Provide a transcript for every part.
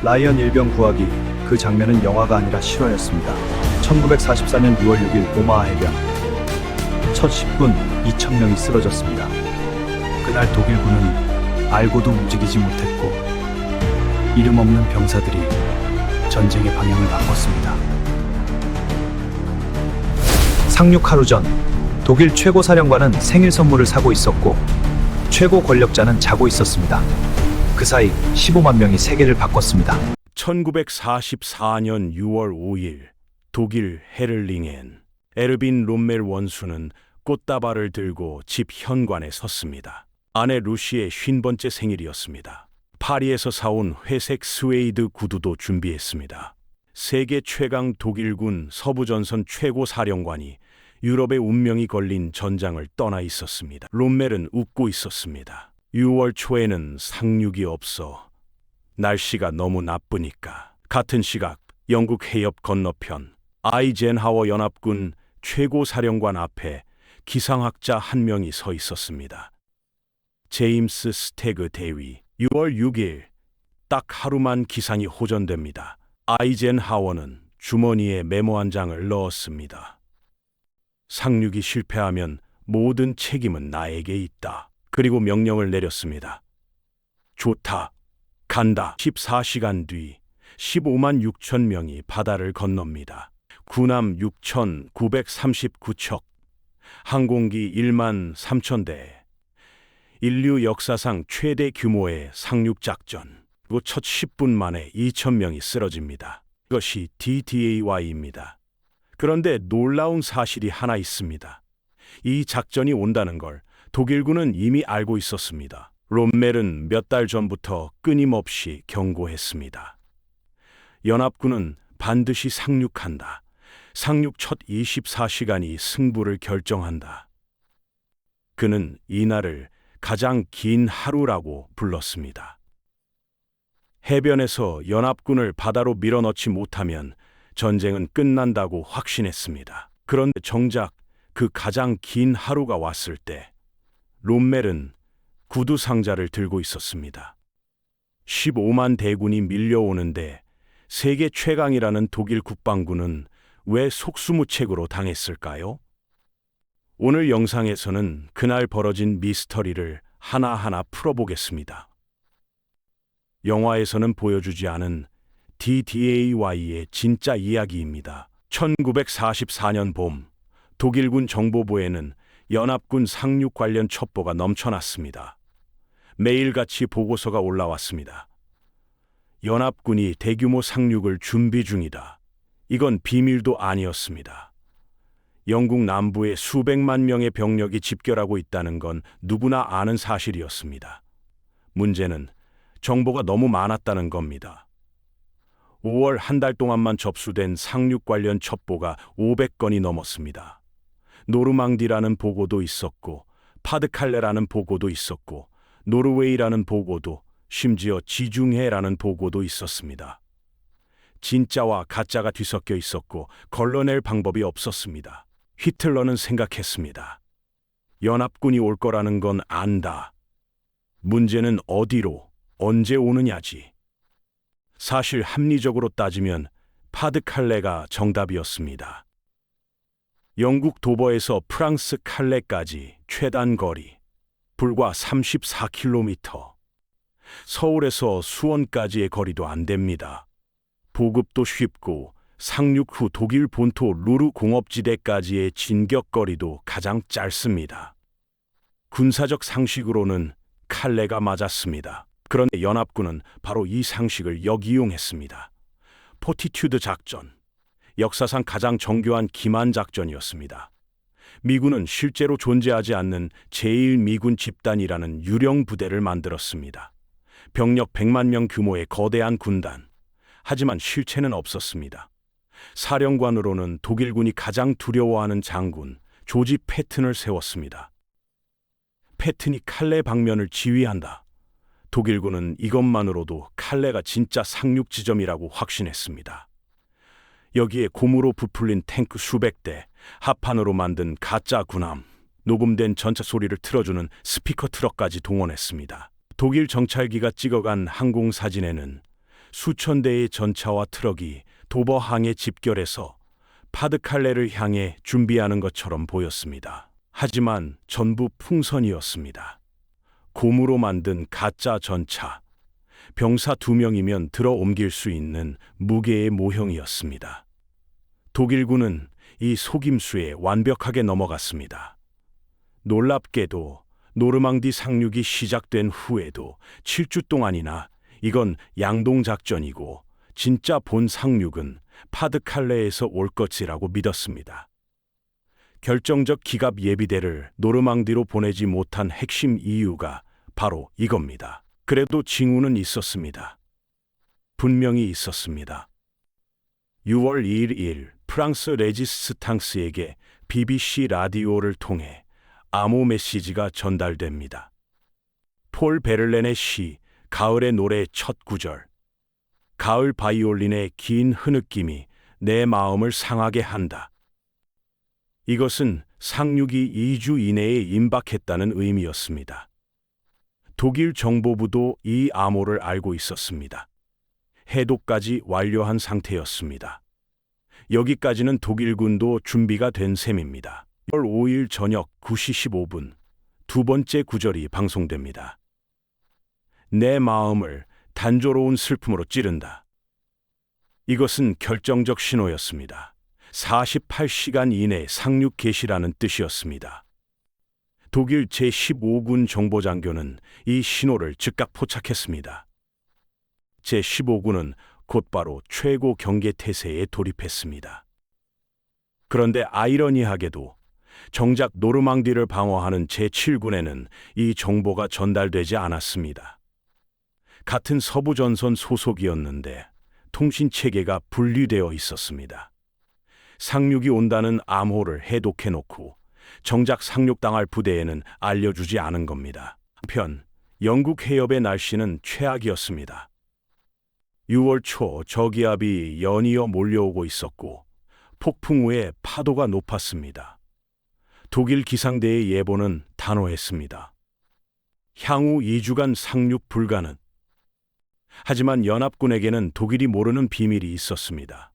라이언 일병 구하기. 그 장면은 영화가 아니라 실화였습니다. 1944년 6월 6일 오마하 해변. 첫 10분 2,000명이 쓰러졌습니다. 그날 독일군은 알고도 움직이지 못했고 이름 없는 병사들이 전쟁의 방향을 바꿨습니다. 상륙 하루 전 독일 최고 사령관은 생일 선물을 사고 있었고 최고 권력자는 자고 있었습니다. 그 사이 15만 명이 세계를 바꿨습니다. 1944년 6월 5일 독일 헤를링엔 에르빈 롬멜 원수는 꽃다발을 들고 집 현관에 섰습니다. 아내 루시의 50번째 생일이었습니다. 파리에서 사온 회색 스웨이드 구두도 준비했습니다. 세계 최강 독일군 서부전선 최고 사령관이 유럽의 운명이 걸린 전장을 떠나 있었습니다. 롬멜은 웃고 있었습니다. 6월 초에는 상륙이 없어. 날씨가 너무 나쁘니까. 같은 시각 영국 해협 건너편 아이젠하워 연합군 최고 사령관 앞에 기상학자 한 명이 서 있었습니다. 제임스 스태그 대위. 6월 6일 딱 하루만 기상이 호전됩니다. 아이젠하워는 주머니에 메모 한 장을 넣었습니다. 상륙이 실패하면 모든 책임은 나에게 있다. 그리고 명령을 내렸습니다. 좋다. 간다. 14시간 뒤 15만 6천 명이 바다를 건넙니다. 군함 6,939척, 항공기 1만 3천 대. 인류 역사상 최대 규모의 상륙작전. 그 첫 10분 만에 2천 명이 쓰러집니다. 이것이 DDAY입니다. 그런데 놀라운 사실이 하나 있습니다. 이 작전이 온다는 걸 독일군은 이미 알고 있었습니다. 롬멜은 몇 달 전부터 끊임없이 경고했습니다. 연합군은 반드시 상륙한다. 상륙 첫 24시간이 승부를 결정한다. 그는 이날을 가장 긴 하루라고 불렀습니다. 해변에서 연합군을 바다로 밀어넣지 못하면 전쟁은 끝난다고 확신했습니다. 그런데 정작 그 가장 긴 하루가 왔을 때 롬멜은 구두 상자를 들고 있었습니다. 15만 대군이 밀려오는데 세계 최강이라는 독일 국방군은 왜 속수무책으로 당했을까요? 오늘 영상에서는 그날 벌어진 미스터리를 하나하나 풀어보겠습니다. 영화에서는 보여주지 않은 DDAY의 진짜 이야기입니다. 1944년 봄, 독일군 정보부에는 연합군 상륙 관련 첩보가 넘쳐났습니다. 매일같이 보고서가 올라왔습니다. 연합군이 대규모 상륙을 준비 중이다. 이건 비밀도 아니었습니다. 영국 남부에 수백만 명의 병력이 집결하고 있다는 건 누구나 아는 사실이었습니다. 문제는 정보가 너무 많았다는 겁니다. 5월 한 달 동안만 접수된 상륙 관련 첩보가 500건이 넘었습니다. 노르망디라는 보고도 있었고 파드칼레라는 보고도 있었고 노르웨이라는 보고도, 심지어 지중해라는 보고도 있었습니다. 진짜와 가짜가 뒤섞여 있었고 걸러낼 방법이 없었습니다. 히틀러는 생각했습니다. 연합군이 올 거라는 건 안다. 문제는 어디로, 언제 오느냐지. 사실 합리적으로 따지면 파드칼레가 정답이었습니다. 영국 도버에서 프랑스 칼레까지 최단 거리 불과 34km. 서울에서 수원까지의 거리도 안 됩니다. 보급도 쉽고 상륙 후 독일 본토 루르 공업지대까지의 진격거리도 가장 짧습니다. 군사적 상식으로는 칼레가 맞았습니다. 그런데 연합군은 바로 이 상식을 역이용했습니다. 포티튜드 작전, 역사상 가장 정교한 기만 작전이었습니다. 미군은 실제로 존재하지 않는 제1미군 집단이라는 유령 부대를 만들었습니다. 병력 100만 명 규모의 거대한 군단. 하지만 실체는 없었습니다. 사령관으로는 독일군이 가장 두려워하는 장군 조지 패튼을 세웠습니다. 패튼이 칼레 방면을 지휘한다. 독일군은 이것만으로도 칼레가 진짜 상륙 지점이라고 확신했습니다. 여기에 고무로 부풀린 탱크 수백 대, 합판으로 만든 가짜 군함, 녹음된 전차 소리를 틀어주는 스피커 트럭까지 동원했습니다. 독일 정찰기가 찍어간 항공 사진에는 수천 대의 전차와 트럭이 도버항에 집결해서 파드칼레를 향해 준비하는 것처럼 보였습니다. 하지만 전부 풍선이었습니다. 고무로 만든 가짜 전차, 병사 2명이면 들어 옮길 수 있는 무게의 모형이었습니다. 독일군은 이 속임수에 완벽하게 넘어갔습니다. 놀랍게도 노르망디 상륙이 시작된 후에도 7주 동안이나 이건 양동작전이고 진짜 본 상륙은 파드칼레에서 올 것이라고 믿었습니다. 결정적 기갑 예비대를 노르망디로 보내지 못한 핵심 이유가 바로 이겁니다. 그래도 징후는 있었습니다. 분명히 있었습니다. 6월 2일 프랑스 레지스탕스에게 BBC 라디오를 통해 암호 메시지가 전달됩니다. 폴 베를렌의 시 가을의 노래 첫 구절. 가을 바이올린의 긴 흐느낌이 내 마음을 상하게 한다. 이것은 상륙이 2주 이내에 임박했다는 의미였습니다. 독일 정보부도 이 암호를 알고 있었습니다. 해독까지 완료한 상태였습니다. 여기까지는 독일군도 준비가 된 셈입니다. 6월 5일 저녁 9시 15분 두 번째 구절이 방송됩니다. 내 마음을 단조로운 슬픔으로 찌른다. 이것은 결정적 신호였습니다. 48시간 이내 상륙 개시라는 뜻이었습니다. 독일 제15군 정보장교는 이 신호를 즉각 포착했습니다. 제15군은 곧바로 최고 경계 태세에 돌입했습니다. 그런데 아이러니하게도 정작 노르망디를 방어하는 제7군에는 이 정보가 전달되지 않았습니다. 같은 서부전선 소속이었는데 통신 체계가 분리되어 있었습니다. 상륙이 온다는 암호를 해독해놓고 정작 상륙당할 부대에는 알려주지 않은 겁니다. 한편 영국 해협의 날씨는 최악이었습니다. 6월 초 저기압이 연이어 몰려오고 있었고 폭풍 후에 파도가 높았습니다. 독일 기상대의 예보는 단호했습니다. 향후 2주간 상륙 불가능. 하지만 연합군에게는 독일이 모르는 비밀이 있었습니다.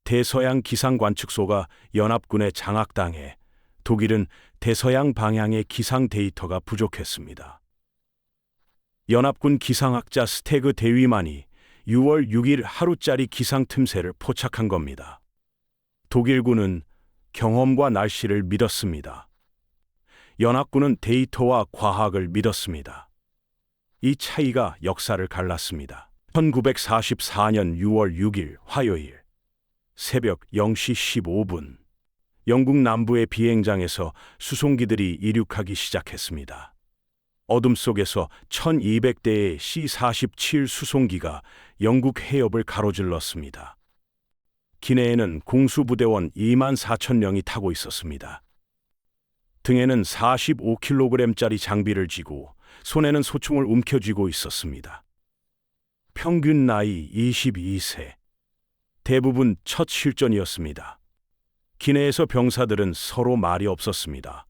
대서양 기상관측소가 연합군에 장악당해 독일은 대서양 방향의 기상 데이터가 부족했습니다. 연합군 기상학자 스테그 대위만이 6월 6일 하루짜리 기상 틈새를 포착한 겁니다. 독일군은 경험과 날씨를 믿었습니다. 연합군은 데이터와 과학을 믿었습니다. 이 차이가 역사를 갈랐습니다. 1944년 6월 6일 화요일 새벽 0시 15분 영국 남부의 비행장에서 수송기들이 이륙하기 시작했습니다. 어둠 속에서 1200대의 C-47 수송기가 영국 해협을 가로질렀습니다. 기내에는 공수부대원 24,000명이 타고 있었습니다. 등에는 45kg짜리 장비를 지고 손에는 소총을 움켜쥐고 있었습니다. 평균 나이 22세. 대부분 첫 실전이었습니다. 기내에서 병사들은 서로 말이 없었습니다.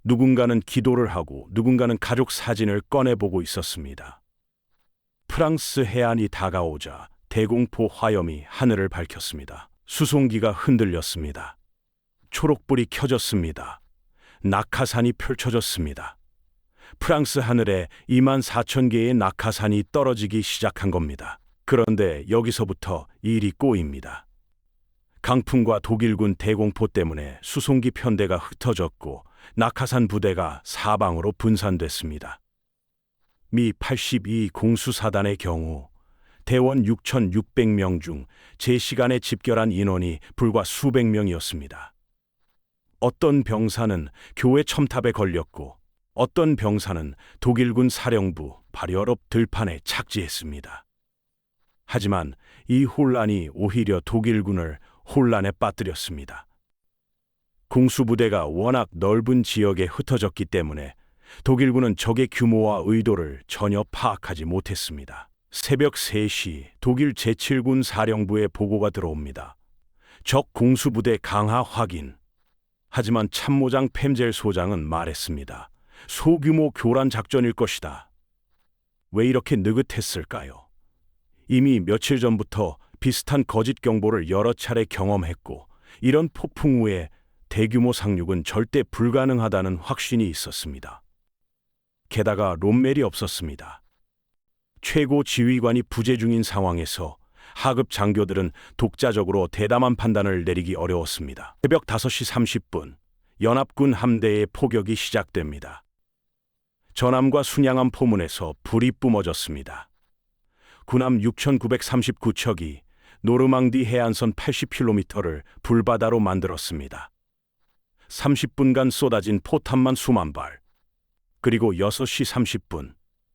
누군가는 기도를 하고 누군가는 가족 사진을 꺼내보고 있었습니다. 프랑스 해안이 다가오자 대공포 화염이 하늘을 밝혔습니다. 수송기가 흔들렸습니다. 초록불이 켜졌습니다. 낙하산이 펼쳐졌습니다. 프랑스 하늘에 24,000개의 낙하산이 떨어지기 시작한 겁니다. 그런데 여기서부터 일이 꼬입니다. 강풍과 독일군 대공포 때문에 수송기 편대가 흩어졌고 낙하산 부대가 사방으로 분산됐습니다. 미 82 공수사단의 경우 대원 6,600명 중 제 시간에 집결한 인원이 불과 수백 명이었습니다. 어떤 병사는 교회 첨탑에 걸렸고 어떤 병사는 독일군 사령부 발열업 들판에 착지했습니다. 하지만 이 혼란이 오히려 독일군을 혼란에 빠뜨렸습니다. 공수부대가 워낙 넓은 지역에 흩어졌기 때문에 독일군은 적의 규모와 의도를 전혀 파악하지 못했습니다. 새벽 3시 독일 제7군 사령부에 보고가 들어옵니다. 적 공수부대 강화 확인. 하지만 참모장 펜젤 소장은 말했습니다. 소규모 교란 작전일 것이다. 왜 이렇게 느긋했을까요? 이미 며칠 전부터 비슷한 거짓 경보를 여러 차례 경험했고, 이런 폭풍 후에 대규모 상륙은 절대 불가능하다는 확신이 있었습니다. 게다가 롬멜이 없었습니다. 최고 지휘관이 부재 중인 상황에서 하급 장교들은 독자적으로 대담한 판단을 내리기 어려웠습니다. 새벽 5시 30분, 연합군 함대의 포격이 시작됩니다. 전함과 순양함 포문에서 불이 뿜어졌습니다. 군함 6,939척이 노르망디 해안선 80km를 불바다로 만들었습니다. 30분간 쏟아진 포탄만 수만 발. 그리고 6시 30분,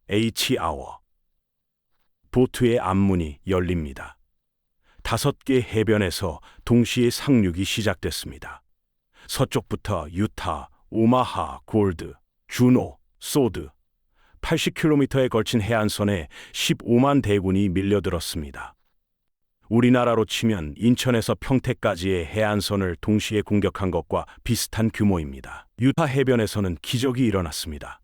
H아워. 보트의 앞문이 열립니다. 5개 해변에서 동시에 상륙이 시작됐습니다. 서쪽부터 유타, 오마하, 골드, 주노, 소드, 80km에 걸친 해안선에 15만 대군이 밀려들었습니다. 우리나라로 치면 인천에서 평택까지의 해안선을 동시에 공격한 것과 비슷한 규모입니다. 유타 해변에서는 기적이 일어났습니다.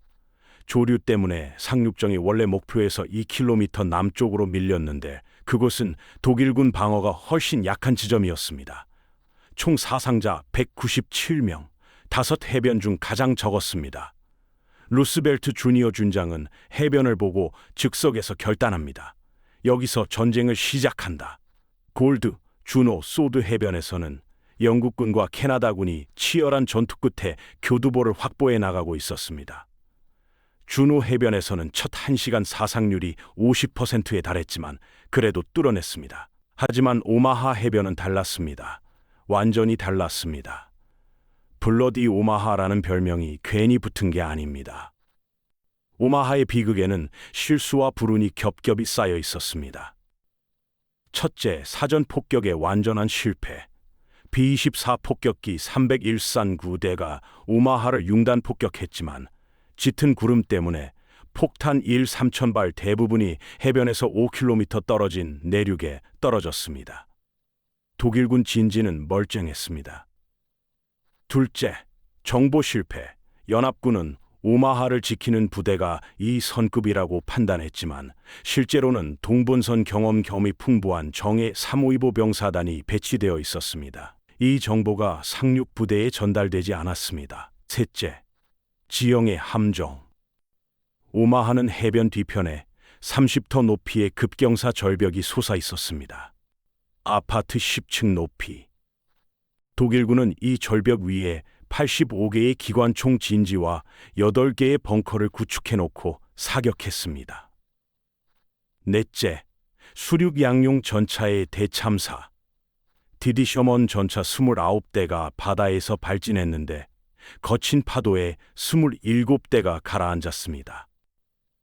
조류 때문에 상륙정이 원래 목표에서 2km 남쪽으로 밀렸는데 그곳은 독일군 방어가 훨씬 약한 지점이었습니다. 총 사상자 197명, 5해변 중 가장 적었습니다. 루스벨트 주니어 준장은 해변을 보고 즉석에서 결단합니다. 여기서 전쟁을 시작한다. 골드, 주노, 소드 해변에서는 영국군과 캐나다군이 치열한 전투 끝에 교두보를 확보해 나가고 있었습니다. 주노 해변에서는 첫 1시간 사상률이 50%에 달했지만 그래도 뚫어냈습니다. 하지만 오마하 해변은 달랐습니다. 완전히 달랐습니다. 블러디 오마하라는 별명이 괜히 붙은 게 아닙니다. 오마하의 비극에는 실수와 불운이 겹겹이 쌓여 있었습니다. 첫째, 사전 폭격의 완전한 실패. B-24 폭격기 301산 9대가 오마하를 융단 폭격했지만 짙은 구름 때문에 폭탄 3,000발 대부분이 해변에서 5km 떨어진 내륙에 떨어졌습니다. 독일군 진지는 멀쩡했습니다. 둘째, 정보 실패. 연합군은 오마하를 지키는 부대가 이 선급이라고 판단했지만 실제로는 동본선 경험 겸이 풍부한 정예 352보 병사단이 배치되어 있었습니다. 이 정보가 상륙 부대에 전달되지 않았습니다. 셋째, 지형의 함정. 오마하는 해변 뒤편에 30터 높이의 급경사 절벽이 솟아 있었습니다. 아파트 10층 높이. 독일군은 이 절벽 위에 85개의 기관총 진지와 8개의 벙커를 구축해놓고 사격했습니다. 넷째, 수륙 양용 전차의 대참사. 디디셔먼 전차 29대가 바다에서 발진했는데 거친 파도에 27대가 가라앉았습니다.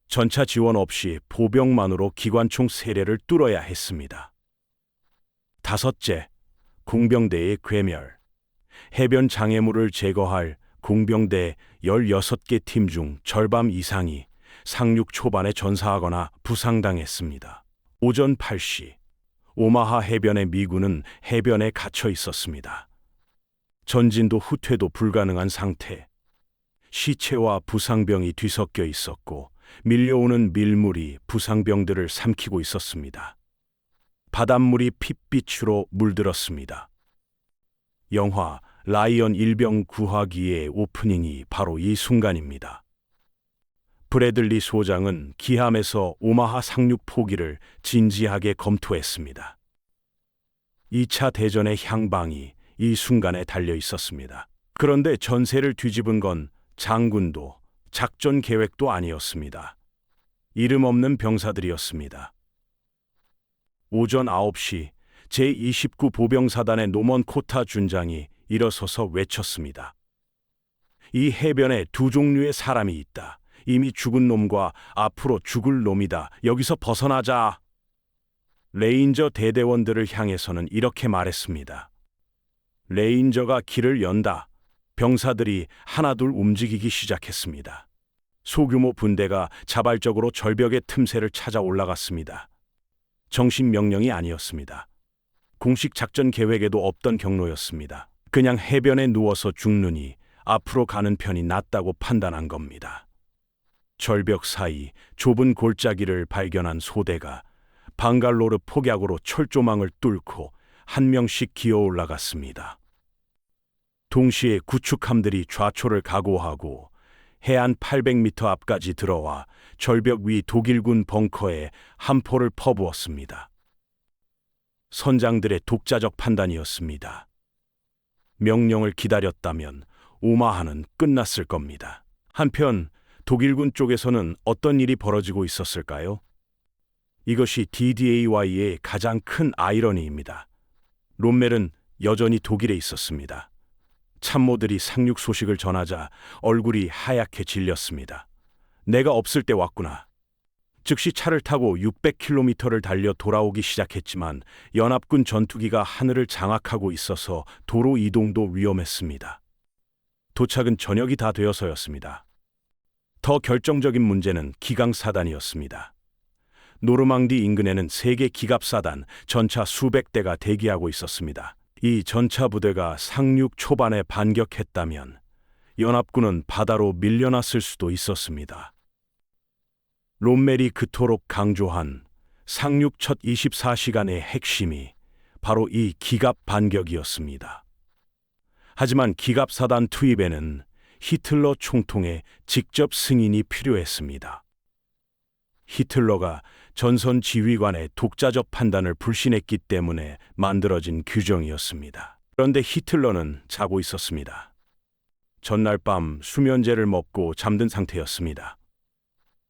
전차 지원 없이 보병만으로 기관총 세례를 뚫어야 했습니다. 다섯째, 공병대의 괴멸. 해변 장애물을 제거할 공병대 16개 팀 중 절반 이상이 상륙 초반에 전사하거나 부상당했습니다. 오전 8시, 오마하 해변의 미군은 해변에 갇혀 있었습니다. 전진도 후퇴도 불가능한 상태. 시체와 부상병이 뒤섞여 있었고 밀려오는 밀물이 부상병들을 삼키고 있었습니다. 바닷물이 핏빛으로 물들었습니다. 영화 라이언 일병 구하기의 오프닝이 바로 이 순간입니다. 브래들리 소장은 기함에서 오마하 상륙 포기를 진지하게 검토했습니다. 2차 대전의 향방이 이 순간에 달려 있었습니다. 그런데 전세를 뒤집은 건 장군도 작전 계획도 아니었습니다. 이름 없는 병사들이었습니다. 오전 9시 제29 보병사단의 노먼 코타 준장이 일어서서 외쳤습니다. 이 해변에 두 종류의 사람이 있다. 이미 죽은 놈과 앞으로 죽을 놈이다. 여기서 벗어나자. 레인저 대대원들을 향해서는 이렇게 말했습니다. 레인저가 길을 연다. 병사들이 하나둘 움직이기 시작했습니다. 소규모 분대가 자발적으로 절벽의 틈새를 찾아 올라갔습니다. 정식 명령이 아니었습니다. 공식 작전 계획에도 없던 경로였습니다. 그냥 해변에 누워서 죽느니 앞으로 가는 편이 낫다고 판단한 겁니다. 절벽 사이 좁은 골짜기를 발견한 소대가 방갈로르 폭약으로 철조망을 뚫고 한 명씩 기어 올라갔습니다. 동시에 구축함들이 좌초를 각오하고 해안 800m 앞까지 들어와 절벽 위 독일군 벙커에 함포를 퍼부었습니다. 선장들의 독자적 판단이었습니다. 명령을 기다렸다면 오마하는 끝났을 겁니다. 한편 독일군 쪽에서는 어떤 일이 벌어지고 있었을까요? 이것이 DDAY의 가장 큰 아이러니입니다. 롬멜은 여전히 독일에 있었습니다. 참모들이 상륙 소식을 전하자 얼굴이 하얗게 질렸습니다. 내가 없을 때 왔구나. 즉시 차를 타고 600km를 달려 돌아오기 시작했지만 연합군 전투기가 하늘을 장악하고 있어서 도로 이동도 위험했습니다. 도착은 저녁이 다 되어서였습니다. 더 결정적인 문제는 기강사단이었습니다. 노르망디 인근에는 세계 기갑사단 전차 수백 대가 대기하고 있었습니다. 이 전차 부대가 상륙 초반에 반격했다면 연합군은 바다로 밀려났을 수도 있었습니다. 롬멜이 그토록 강조한 상륙 첫 24시간의 핵심이 바로 이 기갑 반격이었습니다. 하지만 기갑사단 투입에는 히틀러 총통의 직접 승인이 필요했습니다. 히틀러가 전선 지휘관의 독자적 판단을 불신했기 때문에 만들어진 규정이었습니다. 그런데 히틀러는 자고 있었습니다. 전날 밤 수면제를 먹고 잠든 상태였습니다.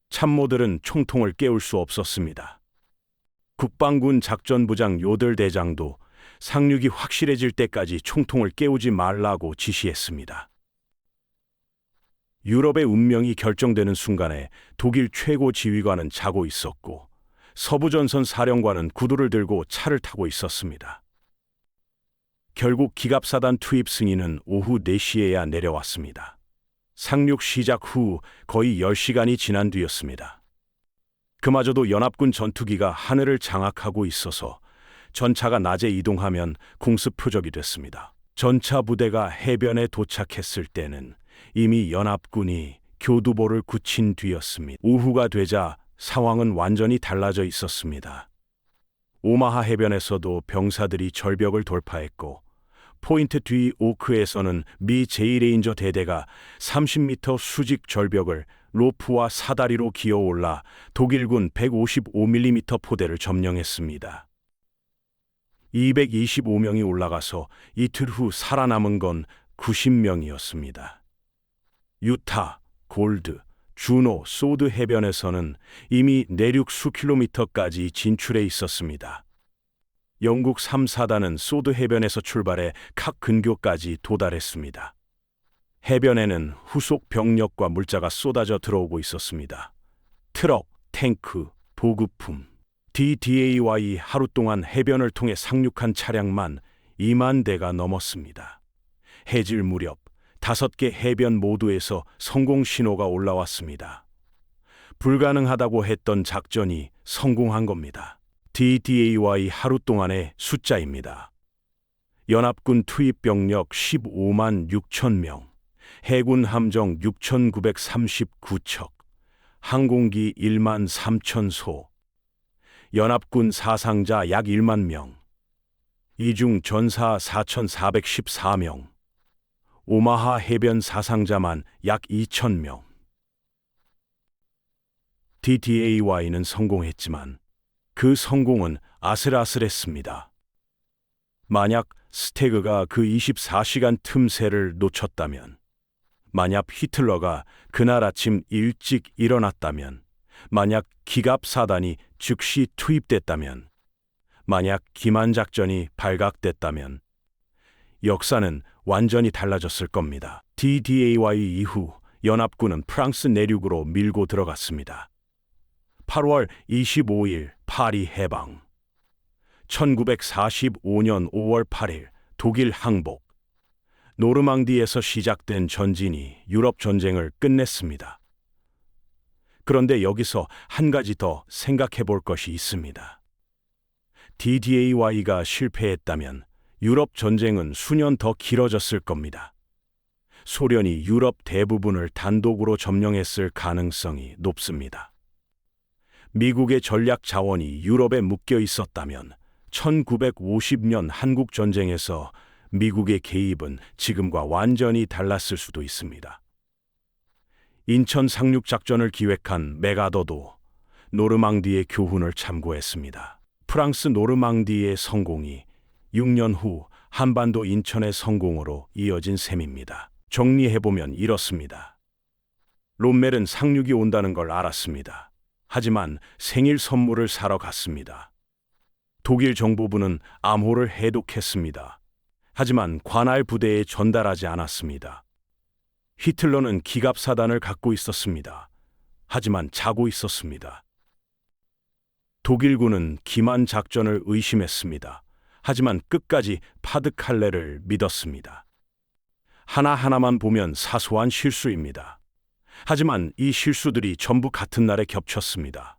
참모들은 총통을 깨울 수 없었습니다. 국방군 작전부장 요들 대장도 상륙이 확실해질 때까지 총통을 깨우지 말라고 지시했습니다. 유럽의 운명이 결정되는 순간에 독일 최고 지휘관은 자고 있었고 서부전선 사령관은 구두를 들고 차를 타고 있었습니다. 결국 기갑사단 투입 승인은 오후 4시에야 내려왔습니다. 상륙 시작 후 거의 10시간이 지난 뒤였습니다. 그마저도 연합군 전투기가 하늘을 장악하고 있어서 전차가 낮에 이동하면 공습 표적이 됐습니다. 전차 부대가 해변에 도착했을 때는 이미 연합군이 교두보를 굳힌 뒤였습니다. 오후가 되자 상황은 완전히 달라져 있었습니다. 오마하 해변에서도 병사들이 절벽을 돌파했고 포인트 뒤 오크에서는 미 제2레인저 대대가 30m 수직 절벽을 로프와 사다리로 기어올라 독일군 155mm 포대를 점령했습니다. 225명이 올라가서 이틀 후 살아남은 건 90명이었습니다. 유타, 골드, 주노, 소드 해변에서는 이미 내륙 수킬로미터까지 진출해 있었습니다. 영국 3사단은 소드 해변에서 출발해 칵 근교까지 도달했습니다. 해변에는 후속 병력과 물자가 쏟아져 들어오고 있었습니다. 트럭, 탱크, 보급품. DDAY 하루 동안 해변을 통해 상륙한 차량만 2만 대가 넘었습니다. 해질 무렵 5개 해변 모두에서 성공 신호가 올라왔습니다. 불가능하다고 했던 작전이 성공한 겁니다. DDAY 하루 동안의 숫자입니다. 연합군 투입 병력 15만 6천 명, 해군 함정 6,939척, 항공기 1만 3천 소, 연합군 사상자 약 1만 명, 이 중 전사 4,414명, 오마하 해변 사상자만 약 2,000명. DDAY는 성공했지만 그 성공은 아슬아슬했습니다. 만약 스테그가 그 24시간 틈새를 놓쳤다면, 만약 히틀러가 그날 아침 일찍 일어났다면, 만약 기갑사단이 즉시 투입됐다면, 만약 기만작전이 발각됐다면 역사는 완전히 달라졌을 겁니다. DDAY 이후 연합군은 프랑스 내륙으로 밀고 들어갔습니다. 8월 25일 파리 해방, 1945년 5월 8일 독일 항복, 노르망디에서 시작된 전진이 유럽 전쟁을 끝냈습니다. 그런데 여기서 한 가지 더 생각해 볼 것이 있습니다. DDAY가 실패했다면 유럽 전쟁은 수년 더 길어졌을 겁니다. 소련이 유럽 대부분을 단독으로 점령했을 가능성이 높습니다. 미국의 전략 자원이 유럽에 묶여 있었다면 1950년 한국 전쟁에서 미국의 개입은 지금과 완전히 달랐을 수도 있습니다. 인천 상륙 작전을 기획한 메가더도 노르망디의 교훈을 참고했습니다. 프랑스 노르망디의 성공이 6년 후 한반도 인천의 성공으로 이어진 셈입니다. 정리해보면 이렇습니다. 롬멜은 상륙이 온다는 걸 알았습니다. 하지만 생일 선물을 사러 갔습니다. 독일 정보부는 암호를 해독했습니다. 하지만 관할 부대에 전달하지 않았습니다. 히틀러는 기갑사단을 갖고 있었습니다. 하지만 자고 있었습니다. 독일군은 기만 작전을 의심했습니다. 하지만 끝까지 파드칼레를 믿었습니다. 하나하나만 보면 사소한 실수입니다. 하지만 이 실수들이 전부 같은 날에 겹쳤습니다.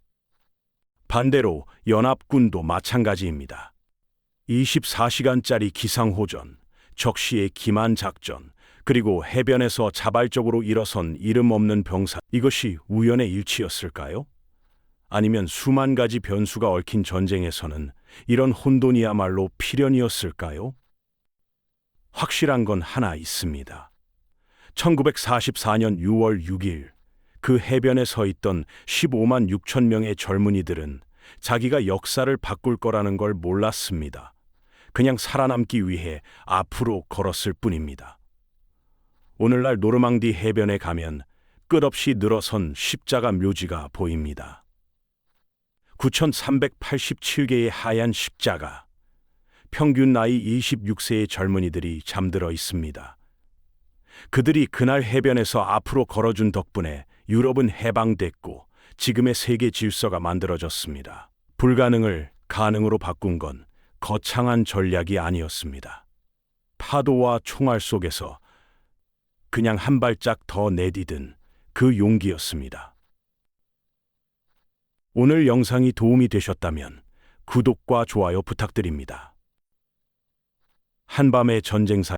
반대로 연합군도 마찬가지입니다. 24시간짜리 기상호전, 적시의 기만 작전, 그리고 해변에서 자발적으로 일어선 이름 없는 병사, 이것이 우연의 일치였을까요? 아니면 수만 가지 변수가 얽힌 전쟁에서는 이런 혼돈이야말로 필연이었을까요? 확실한 건 하나 있습니다. 1944년 6월 6일 그 해변에 서 있던 15만 6천 명의 젊은이들은 자기가 역사를 바꿀 거라는 걸 몰랐습니다. 그냥 살아남기 위해 앞으로 걸었을 뿐입니다. 오늘날 노르망디 해변에 가면 끝없이 늘어선 십자가 묘지가 보입니다. 9,387개의 하얀 십자가, 평균 나이 26세의 젊은이들이 잠들어 있습니다. 그들이 그날 해변에서 앞으로 걸어준 덕분에 유럽은 해방됐고 지금의 세계 질서가 만들어졌습니다. 불가능을 가능으로 바꾼 건 거창한 전략이 아니었습니다. 파도와 총알 속에서 그냥 한 발짝 더 내디딘 그 용기였습니다. 오늘 영상이 도움이 되셨다면 구독과 좋아요 부탁드립니다. 한밤의 전쟁사